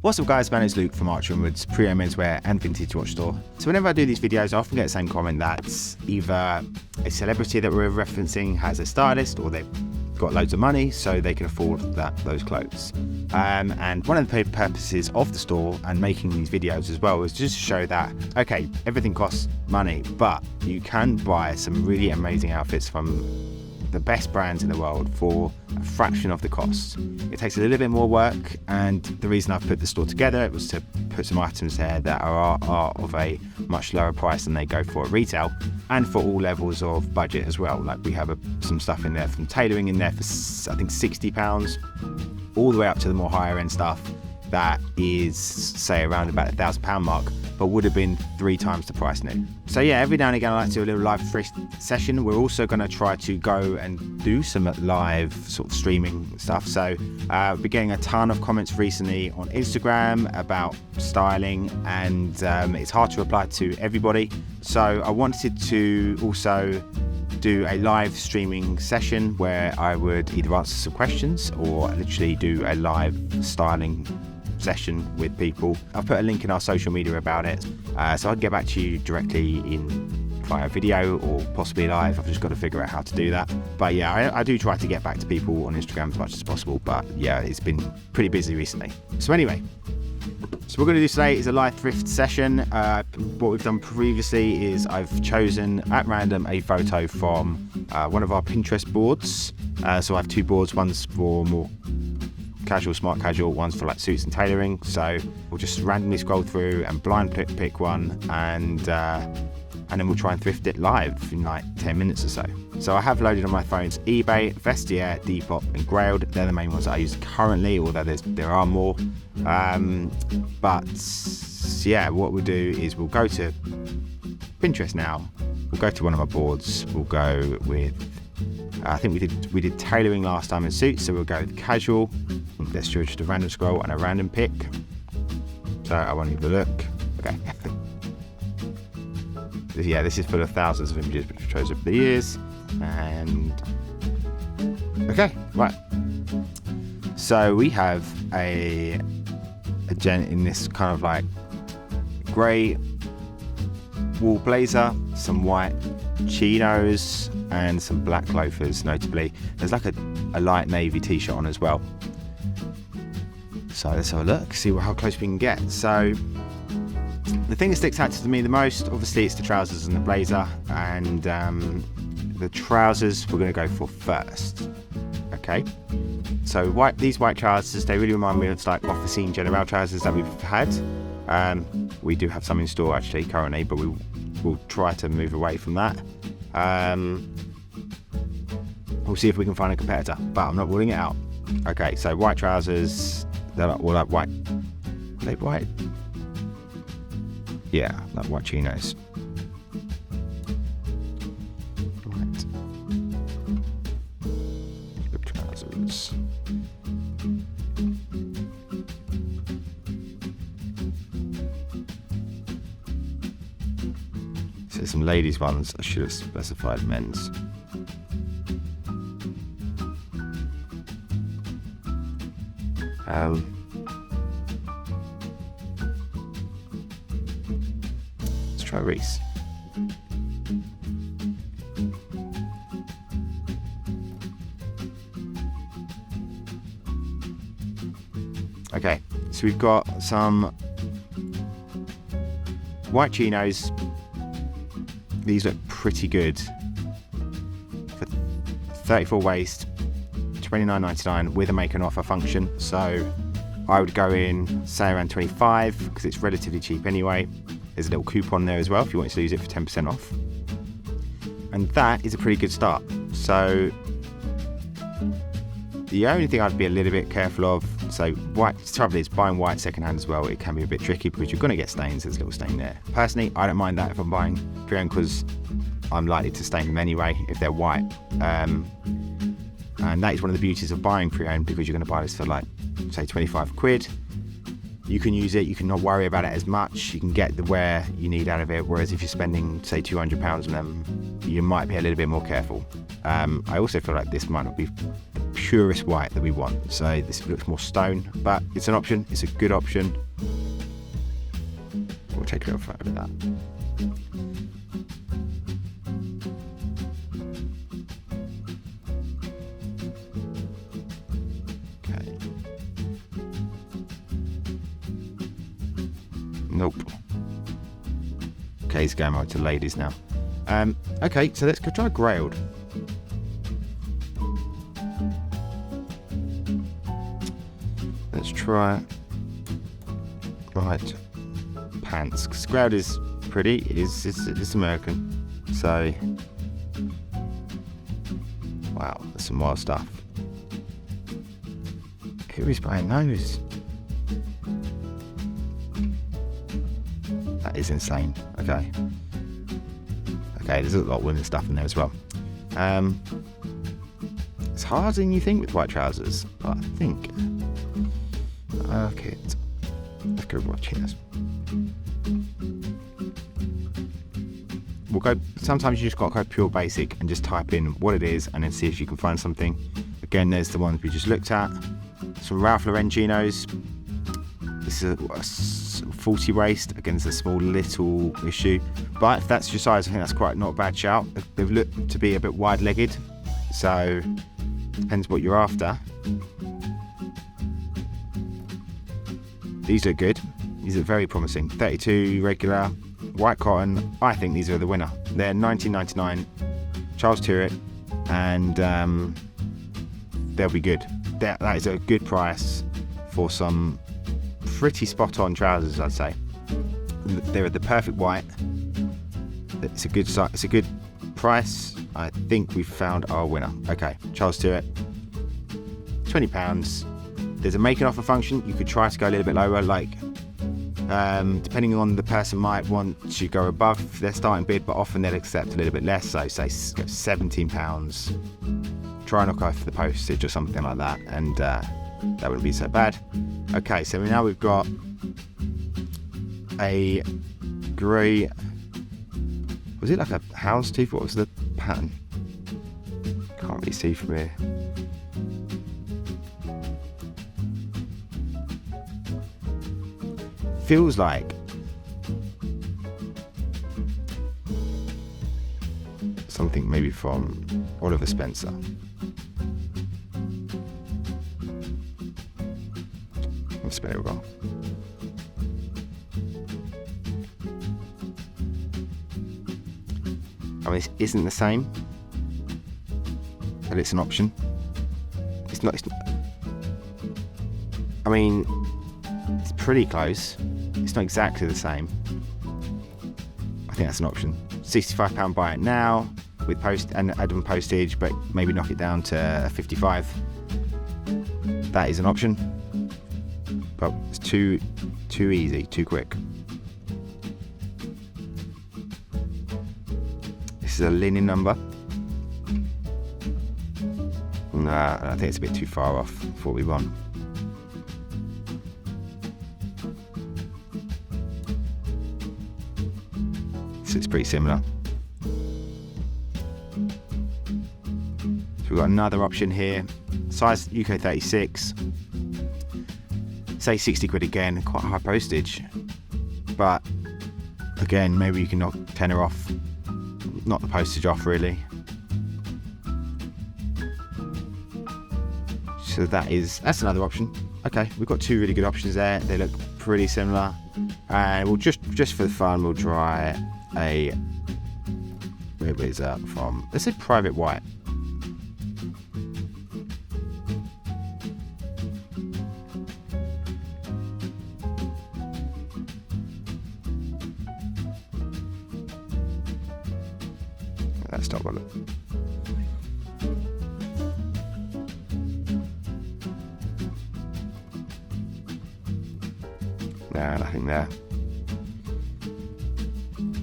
What's up guys, my name is Luke from Archer & Wood's pre-owned menswear and vintage watch store. So whenever I do these videos, I often get the same comment that either a celebrity that we're referencing has a stylist, or they've got loads of money so they can afford those clothes. And one of the purposes of the store and making these videos as well is just to show that, okay, everything costs money, but you can buy some really amazing outfits from the best brands in the world for a fraction of the cost. It takes a little bit more work, and the reason I've put the store together was to put some items there that are of a much lower price than they go for at retail, and for all levels of budget as well. Like we have some stuff in there from tailoring in there for I think £60, all the way up to the more higher end stuff that is say around about £1,000 mark, but would have been 3 times the price new. So yeah, every now and again I like to do a little live thrift session. We're also going to try to go and do some live sort of streaming stuff. So I've been getting a ton of comments recently on Instagram about styling, and it's hard to reply to everybody. So I wanted to also do a live streaming session where I would either answer some questions or literally do a live styling session with people. I've put a link in our social media about it, so I can get back to you directly via video or possibly live. I've just got to figure out how to do that. But yeah, I do try to get back to people on Instagram as much as possible, but yeah, it's been pretty busy recently. So anyway, so what we're going to do today is a live thrift session. What we've done previously is I've chosen at random a photo from one of our Pinterest boards. So I have 2 boards, one's for more casual, smart casual, one's for like suits and tailoring. So we'll just randomly scroll through and blind pick one, and then we'll try and thrift it live in like 10 minutes or so. So I have loaded on my phones eBay, Vestiaire, Depop and Grailed. They're the main ones that I use currently, although there are more. But yeah, what we'll do is we'll go to Pinterest now. We'll go to one of my boards. We'll go with I think we did tailoring last time in suits, so we'll go with casual. Let's do just a random scroll and a random pick. So I won't even look. Okay. Yeah, this is full of thousands of images which I've chosen over the years. And okay, right. So we have a gent in this kind of like grey wool blazer, some white chinos and some black loafers, notably. There's like a light navy t-shirt on as well. So let's have a look, see how close we can get. So the thing that sticks out to me the most, obviously, it's the trousers and the blazer, and the trousers we're going to go for first. Okay, so these white trousers, they really remind me of like off-the-scene General trousers that we've had. We do have some in store actually currently, but we'll try to move away from that. We'll see if we can find a competitor, but I'm not ruling it out. Okay, so white trousers, they're all like white. Are they white? Yeah, like white chinos. Right. The trousers. So there's some ladies' ones. I should have specified men's. Let's try Reese. Okay, so we've got some white chinos. These look pretty good. For 34 waist, $29.99 with a make an offer function. So I would go in say around 25 because it's relatively cheap anyway. There's a little coupon there as well if you want to use it for 10% off. And that is a pretty good start. So the only thing I'd be a little bit careful of, so white, the trouble is buying white secondhand as well, it can be a bit tricky because you're going to get stains. There's a little stain there. Personally, I don't mind that if I'm buying pre-owned because I'm likely to stain them anyway if they're white. And that is one of the beauties of buying pre-owned, because you're going to buy this for like say 25 quid. You can use it, you can not worry about it as much, you can get the wear you need out of it, whereas if you're spending say £200 on them, you might be a little bit more careful. I also feel like this might not be purest white that we want. So this looks more stone, but it's an option. It's a good option. We'll take a little photo of that. Okay. Nope. Okay, he's going over to ladies now. Okay, so let's go try grailed. Let's try right pants. Because grailed is pretty. It's American. So wow, that's some wild stuff. Who is buying those? That is insane. Okay. Okay, there's a lot of women's stuff in there as well. It's harder than you think with white trousers, but I think. Okay, let's go watch this. We'll go. Sometimes you just got to go pure basic and just type in what it is, and then see if you can find something. Again, there's the ones we just looked at. Some Ralph Lauren chinos. This is a 40 waist. Again, it's a small little issue, but if that's your size, I think that's quite not a bad shout. They've looked to be a bit wide-legged, so depends what you're after. These look good. These are very promising. 32 regular, white cotton. I think these are the winner. They're $19.99, Charles Tyrwhitt, and they'll be good. That is a good price for some pretty spot-on trousers, I'd say. They're the perfect white. It's a good size. It's a good price. I think we've found our winner. Okay, Charles Tyrwhitt, £20. There's a making offer function. You could try to go a little bit lower, like depending on the person might want to go above their starting bid, but often they'll accept a little bit less. So say £17. Try and knock off the postage or something like that, and that wouldn't be so bad. Okay, so now we've got a grey. Was it like a houndstooth? What was the pattern? Can't really see from here. Feels like something maybe from Oliver Spencer. I'll spell it wrong. I mean, this isn't the same, but it's an option. It's not. I mean, it's pretty close. It's not exactly the same. I think that's an option. £65 buy it now with post and add-on postage, but maybe knock it down to 55. That is an option, but it's too easy, too quick. This is a linen number. Nah, I think it's a bit too far off for what we want. So it's pretty similar. So we've got another option here. Size UK 36. Say 60 quid again, quite high postage. But again, maybe you can knock tenner off. Not the postage off, really. So that's another option. Okay, we've got two really good options there. They look pretty similar. And we'll just for the fun, we'll try a, where is that from? Let's say private white. That's not what it. Nah, nothing there.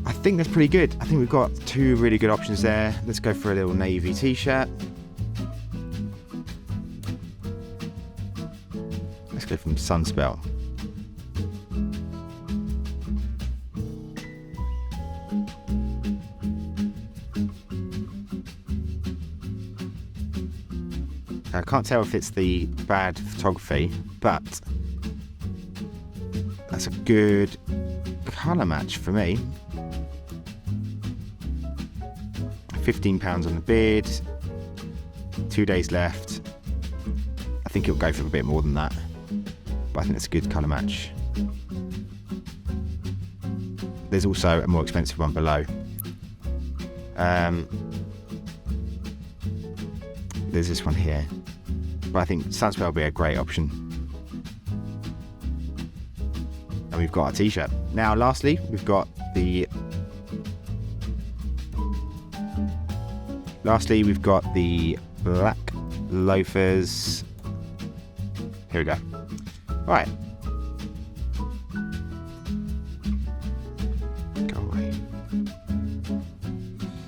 I think that's pretty good. I think we've got two really good options there. Let's go for a little navy t-shirt. Let's go from Sunspel. I can't tell if it's the bad photography, but that's a good colour match for me. £15 on the bid, 2 days left. I think it'll go for a bit more than that, but I think it's a good colour match. There's also a more expensive one below. There's this one here, but I think Sunspel will be a great option. And we've got our t-shirt. Now lastly, we've got the black loafers. Here we go. Right. Go away.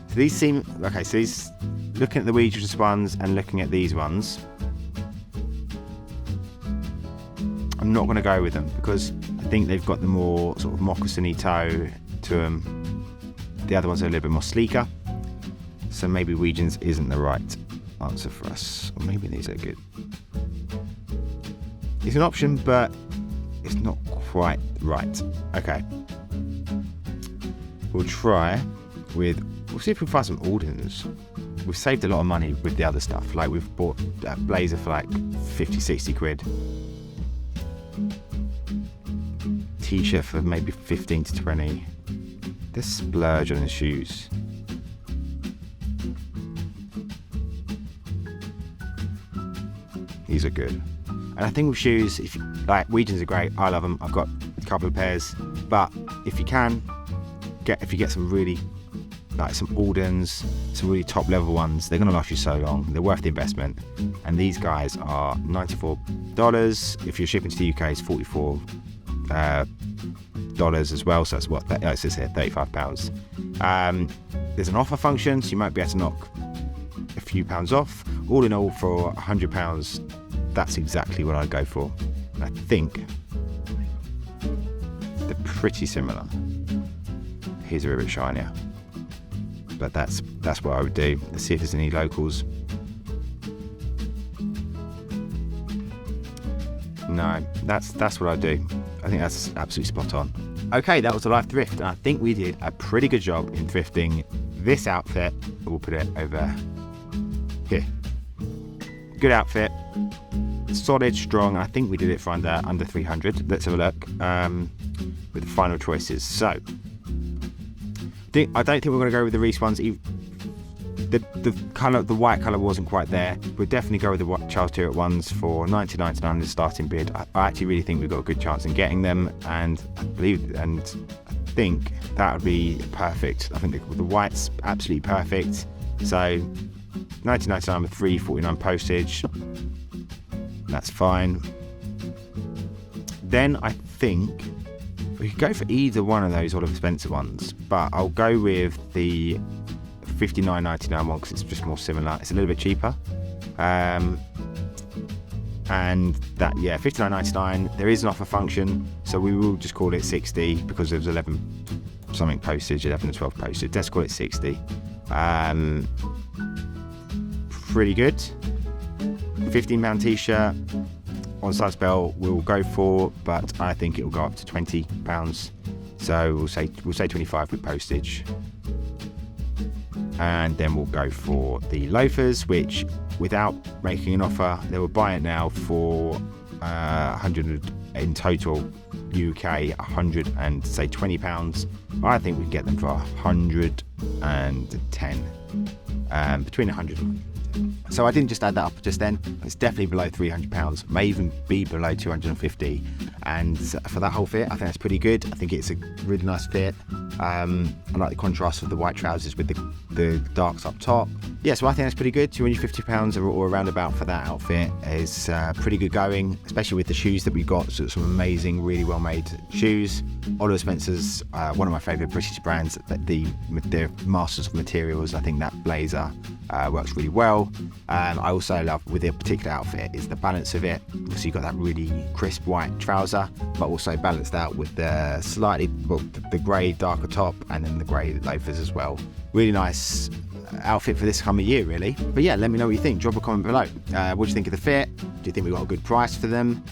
So these seem okay. So these, looking at the Weege's ones and looking at these ones, I'm not going to go with them because I think they've got the more sort of moccasin-y toe to them. The other ones are a little bit more sleeker. So maybe Weege's isn't the right answer for us. Or maybe these are good. It's an option, but it's not quite right. Okay. We'll try with... We'll see if we can find some Aldens. We've saved a lot of money with the other stuff. Like we've bought a blazer for like 50, 60 quid. T-shirt for maybe 15 to 20. Let's splurge on the shoes. These are good. And I think with shoes, if you, like Weege's are great. I love them. I've got a couple of pairs. But if you can if you get some really like some Aldens, some really top level ones, they're going to last you so long. They're worth the investment. And these guys are $94. If you're shipping to the UK, it's $44 as well. So that's what it says here, £35. There's an offer function, so you might be able to knock a few pounds off. All in all, for £100, that's exactly what I'd go for. And I think they're pretty similar. Here's a little bit shinier, but that's what I would do. Let's see if there's any locals. No, that's what I do. I think that's absolutely spot on. Okay, that was a live thrift, and I think we did a pretty good job in thrifting this outfit. We'll put it over here. Good outfit, solid, strong. I think we did it for under 300. Let's have a look with the final choices. So I don't think we're going to go with the Reese ones. The colour, the white colour wasn't quite there. We'll definitely go with the Charles Tyrwhitt ones for $19.99 as starting bid. I actually really think we've got a good chance in getting them, and I think that would be perfect. I think the white's absolutely perfect. So $19.99 with $3.49 postage. That's fine. Then I think we could go for either one of those Oliver Spencer ones, but I'll go with the $59.99 one because it's just more similar. It's a little bit cheaper. And that, yeah, $59.99. There is an offer function, so we will just call it £60 because there's 11 something postage, 11 or 12 postage. Let's call it £60. Pretty good. £15 t-shirt on Sunspel we'll go for, but I think it will go up to £20. So we'll say 25 with postage. And then we'll go for the loafers, which without making an offer, they will buy it now for 100 in total UK, 100 and say £20. I think we can get them for 110, between 100 and so I didn't just add that up just then. It's definitely below £300, may even be below 250. And for that whole fit, I think that's pretty good. I think it's a really nice fit. I like the contrast of the white trousers with the darks up top. Yeah, so I think that's pretty good. £250 or around about for that outfit is pretty good going, especially with the shoes that we got. So some amazing, really well made shoes. Oliver Spencer's one of my favourite British brands. They're masters of materials. I think that blazer works really well. I also love with their particular outfit is the balance of it. So you've got that really crisp white trouser, but also balanced out with the slightly the grey darker top and then the grey loafers as well. Really nice outfit for this time of year, really. But yeah, let me know what you think. Drop a comment below. What do you think of the fit? Do you think we got a good price for them?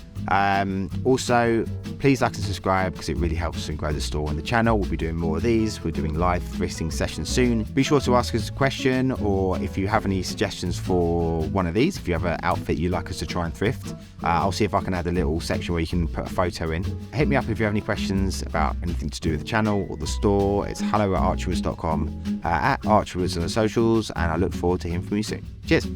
Also, please like and subscribe because it really helps us and grow the store and the channel. We'll be doing more of these. We're doing live thrifting sessions soon. Be sure to ask us a question, or if you have any suggestions for one of these, if you have an outfit you'd like us to try and thrift, I'll see if I can add a little section where you can put a photo in. Hit me up if you have any questions about anything to do with the channel or the store. It's hello@archerwoods.com, at Archerwoods on the socials, and I look forward to hearing from you soon. Cheers.